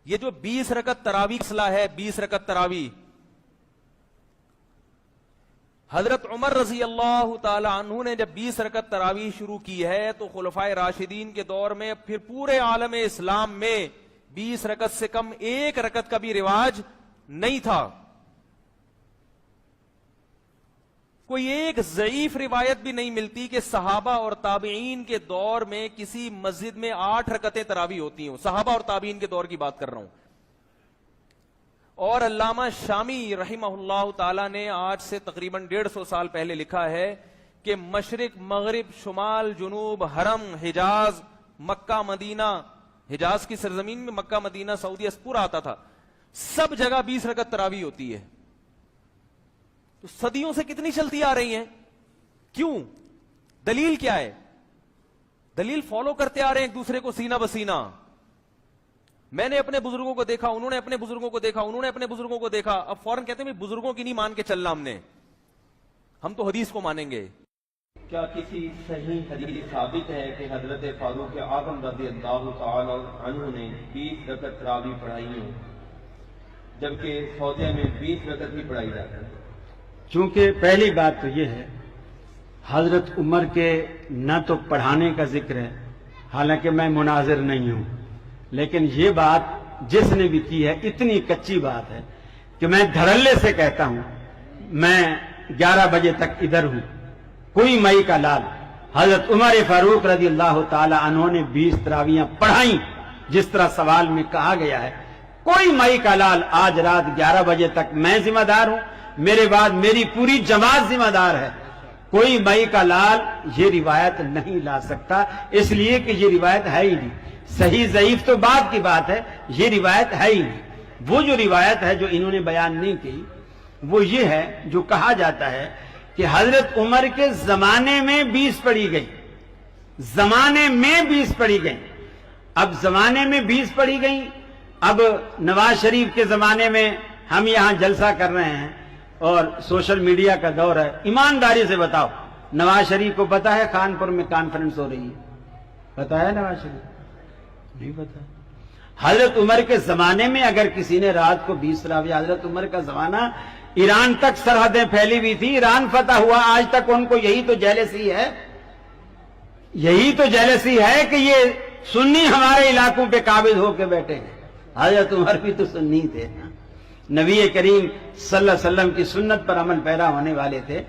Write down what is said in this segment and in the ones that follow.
یہ جو 20 رکعت تراویح مسئلہ ہے، 20 رکعت تراویح، حضرت عمر رضی اللہ تعالی عنہ نے جب 20 رکعت تراویح شروع کی ہے تو خلفائے راشدین کے دور میں پھر پورے عالم اسلام میں 20 رکعت سے کم ایک رکعت کا بھی رواج نہیں تھا. کوئی ایک ضعیف روایت بھی نہیں ملتی کہ صحابہ اور تابعین کے دور میں کسی مسجد میں 8 رکعتیں تراویح ہوتی ہوں. صحابہ اور تابعین کے دور کی بات کر رہا ہوں. اور علامہ شامی رحمہ اللہ تعالی نے آج سے تقریباً 150 سال پہلے لکھا ہے کہ مشرق، مغرب، شمال، جنوب، حرم، حجاز، مکہ، مدینہ، حجاز کی سرزمین میں مکہ، مدینہ، سعودیہ پورا آتا تھا، سب جگہ 20 رکعت تراویح ہوتی ہے. تو صدیوں سے کتنی چلتی آ رہی ہیں؟ کیوں؟ دلیل کیا ہے؟ دلیل فالو کرتے آ رہے ہیں ایک دوسرے کو سینہ بسینہ. میں نے اپنے بزرگوں کو دیکھا، انہوں نے اپنے بزرگوں کو دیکھا، انہوں نے اپنے بزرگوں کو دیکھا. اب فوراً کہتے ہیں بزرگوں کی نہیں مان کے چلنا ہم تو حدیث کو مانیں گے. کیا کسی صحیح حدیث ثابت ہے کہ حضرت فاروق اعظم رضی اللہ تعالی عنہ نے 20 رکعت تراویح پڑھائی ہوں جبکہ سعودیہ میں 20 رکعت بھی پڑھائی جاتی ہے؟ چونکہ پہلی بات تو یہ ہے، حضرت عمر کے نہ تو پڑھانے کا ذکر ہے، حالانکہ میں مناظر نہیں ہوں، لیکن یہ بات جس نے بھی کی ہے اتنی کچی بات ہے کہ میں دھڑلے سے کہتا ہوں میں 11 بجے تک ادھر ہوں. کوئی مئی کا لال حضرت عمر فاروق رضی اللہ تعالی عنہ نے 20 تراویحاں پڑھائیں جس طرح سوال میں کہا گیا ہے. کوئی مئی کا لال آج رات 11 بجے تک میں ذمہ دار ہوں، میرے بعد میری پوری جماعت ذمہ دار ہے. کوئی مئی کا لال یہ روایت نہیں لا سکتا، اس لیے کہ یہ روایت ہے ہی نہیں. صحیح ضعیف تو بعد کی بات ہے، یہ روایت ہے ہی نہیں. وہ جو روایت ہے جو انہوں نے بیان نہیں کی وہ یہ ہے جو کہا جاتا ہے کہ حضرت عمر کے زمانے میں 20 پڑھی گئی، زمانے میں 20 پڑھی گئی. اب زمانے میں 20 پڑھی گئی. اب نواز شریف کے زمانے میں ہم یہاں جلسہ کر رہے ہیں اور سوشل میڈیا کا دور ہے. ایمانداری سے بتاؤ، نواز شریف کو پتا ہے کانپور میں کانفرنس ہو رہی ہے؟ پتا ہے نواز شریف؟ نہیں پتا. حضرت عمر کے زمانے میں اگر کسی نے رات کو 20 تراویح، حضرت عمر کا زمانہ ایران تک سرحدیں پھیلی ہوئی تھی، ایران فتح ہوا، آج تک ان کو یہی تو جیلسی ہے، یہی تو جیلسی ہے کہ یہ سنی ہمارے علاقوں پہ قابض ہو کے بیٹھے ہیں. حضرت عمر بھی تو سنی تھے، نبی کریم صلی اللہ علیہ وسلم کی سنت پر عمل پیرا ہونے والے تھے.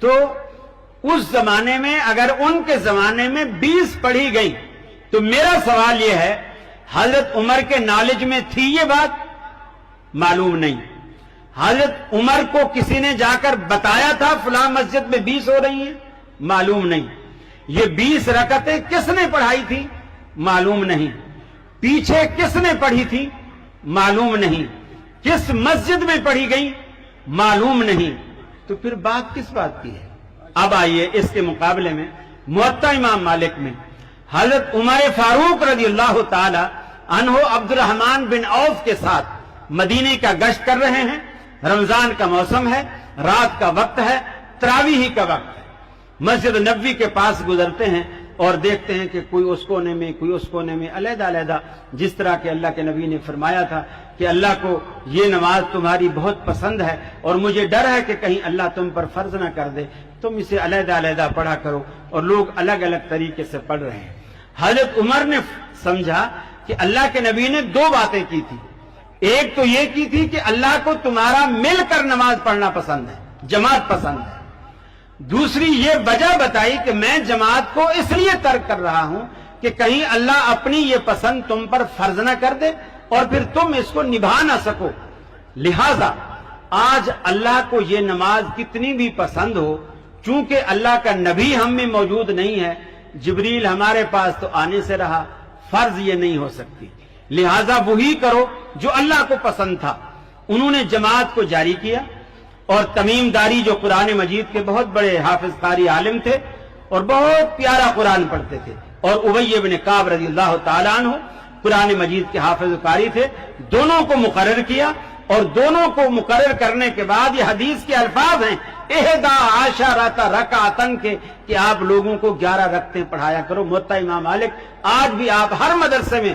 تو اس زمانے میں اگر ان کے زمانے میں 20 پڑھی گئی تو میرا سوال یہ ہے حضرت عمر کے نالج میں تھی یہ بات؟ معلوم نہیں. حضرت عمر کو کسی نے جا کر بتایا تھا فلاں مسجد میں 20 ہو رہی ہیں؟ معلوم نہیں. یہ 20 رکعتیں کس نے پڑھائی تھی؟ معلوم نہیں. پیچھے کس نے پڑھی تھی؟ معلوم نہیں. کس مسجد میں پڑھی گئی؟ معلوم نہیں. تو پھر بات کس بات کی ہے؟ اب آئیے اس کے مقابلے میں موطا امام مالک میں حضرت عمر فاروق رضی اللہ تعالی عنہ عبد الرحمن بن عوف کے ساتھ مدینے کا گشت کر رہے ہیں. رمضان کا موسم ہے، رات کا وقت ہے، تراویح کا وقت ہے. مسجد نبوی کے پاس گزرتے ہیں اور دیکھتے ہیں کہ کوئی اس کونے میں، کوئی اس کونے میں، علیحدہ علیحدہ، جس طرح کہ اللہ کے نبی نے فرمایا تھا کہ اللہ کو یہ نماز تمہاری بہت پسند ہے اور مجھے ڈر ہے کہ کہیں اللہ تم پر فرض نہ کر دے، تم اسے علیحدہ علیحدہ پڑھا کرو. اور لوگ الگ الگ طریقے سے پڑھ رہے ہیں. حضرت عمر نے سمجھا کہ اللہ کے نبی نے 2 باتیں کی تھی. ایک تو یہ کی تھی کہ اللہ کو تمہارا مل کر نماز پڑھنا پسند ہے، جماعت پسند ہے. دوسری یہ وجہ بتائی کہ میں جماعت کو اس لیے ترک کر رہا ہوں کہ کہیں اللہ اپنی یہ پسند تم پر فرض نہ کر دے اور پھر تم اس کو نبھا نہ سکو. لہذا آج اللہ کو یہ نماز کتنی بھی پسند ہو، چونکہ اللہ کا نبی ہم میں موجود نہیں ہے، جبریل ہمارے پاس تو آنے سے رہا، فرض یہ نہیں ہو سکتی. لہذا وہی کرو جو اللہ کو پسند تھا. انہوں نے جماعت کو جاری کیا. اور تمیم داری جو قرآن مجید کے بہت بڑے حافظ قاری عالم تھے اور بہت پیارا قرآن پڑھتے تھے، اور ابی بن کعب رضی اللہ تعالیٰ عنہ قرآن مجید کے حافظ قاری تھے، دونوں کو مقرر کیا. اور دونوں کو مقرر کرنے کے بعد یہ حدیث کے الفاظ ہیں احدا عشرۃ رکعۃ کے کہ آپ لوگوں کو 11 رکعتیں پڑھایا کرو. موطا امام مالک آج بھی آپ ہر مدرسے میں